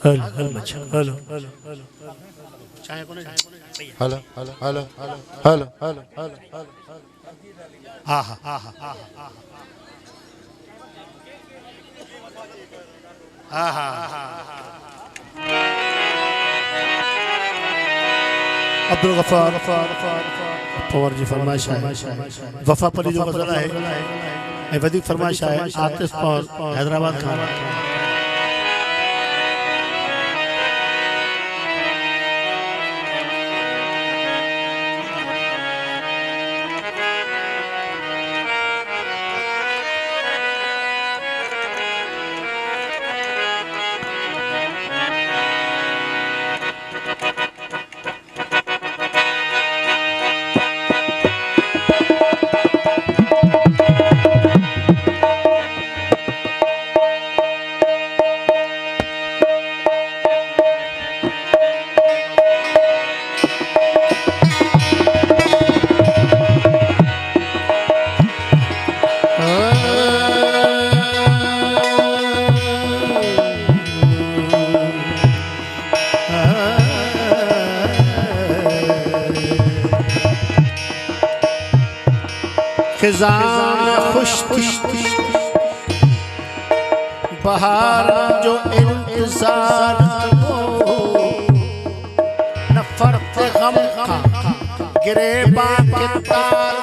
hello hello hello चाहे कोने hello hello hello hello hello hello हाँ हाँ हाँ हाँ हाँ अब्दुल गफ्फार पवार जी फरमाइश है वफा पली जो गजल है वधिक फरमाइश है आतिफ और हैदराबाद का खिज़ान खुश थी बहार जो इंतजार न फर्क गम का गिरेबा के तार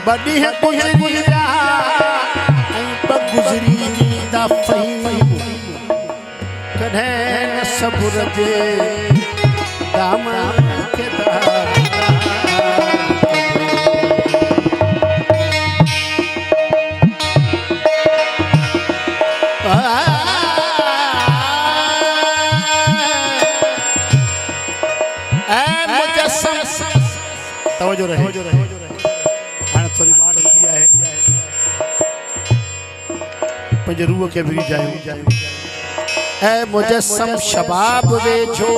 बड़ी है गुजरिया गुजरी दफई कढ़े न सबुर जे दामन के दार तवज्जो रहे थोड़ी बात किया है पंज रूह के भी जाए ऐ मुजस्सम शबाब वे जो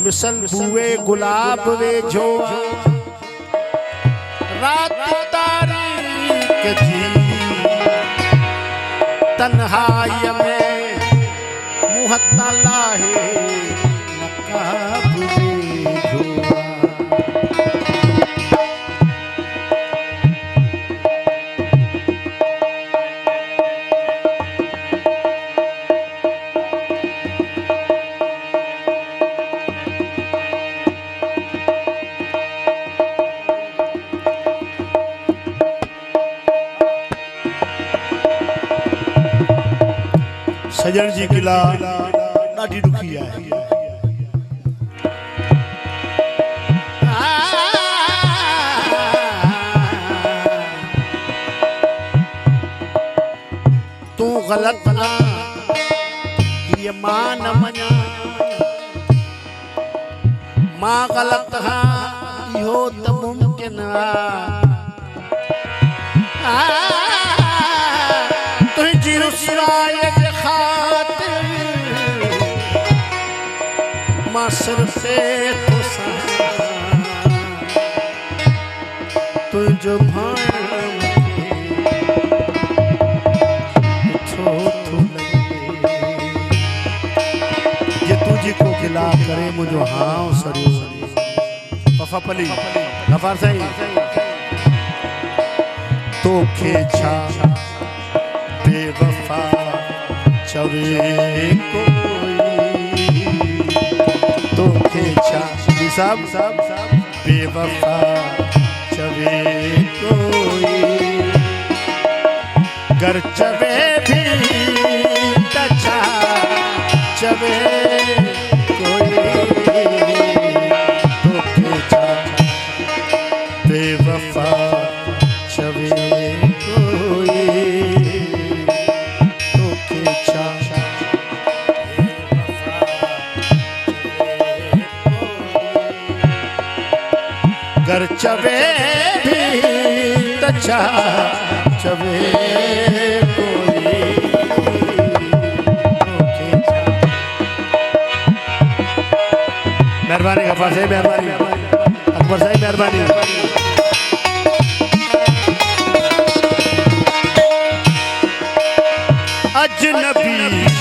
मिसल बुए गुलाब वे जो रात तारीक जी तन्हाई में मुहत्तला है नकाब वे जो सजन जी किला ॾाढी ॾुखी आहे तूं ग़लत ना ये मां न मञा मां ग़लत हाँ इहो त मुमकिन तुंहिंजी रुसवाई मासर से तुझो भाण ये तुझी को गिला करे मुझो हाँ सरियो वफा पली गफ्फार साईं तो खेछा बेवफा चवे कोई तो खेछा जी साहब बेवफा चवे कोई घर चवे भी तछा चवे कोई तो खेछा बेवफा चवे कोई तो खेछा घर चवे भी तछा चवे कोई मेहरबानी गफ्फार साहब मेहरबानी अकबर साहब मेहरबानी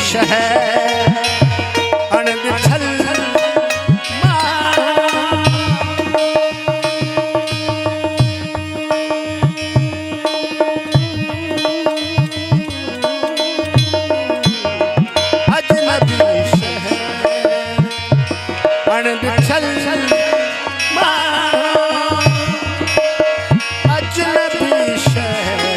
शहर अणिछल अजनबी शहर अणिछल अजनबी शहर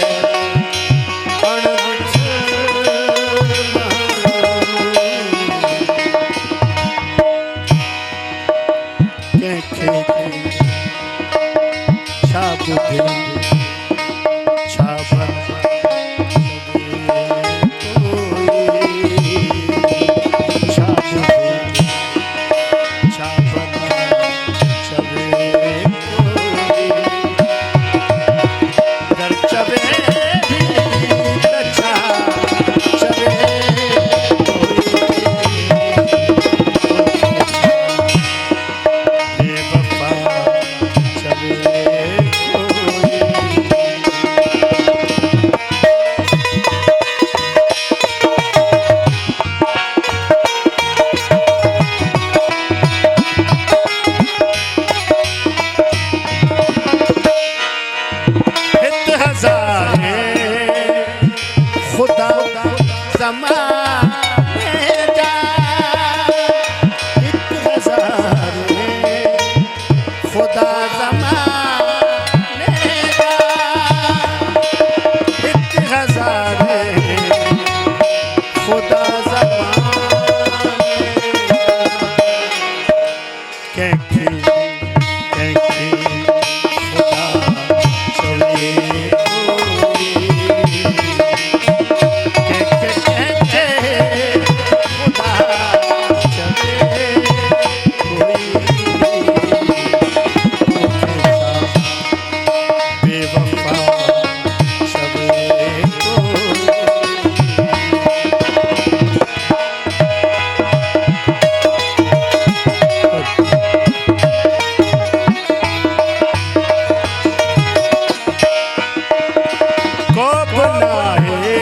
को बुलाए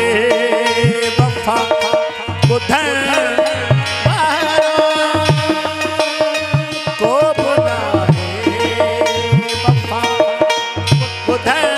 वफा बुधाए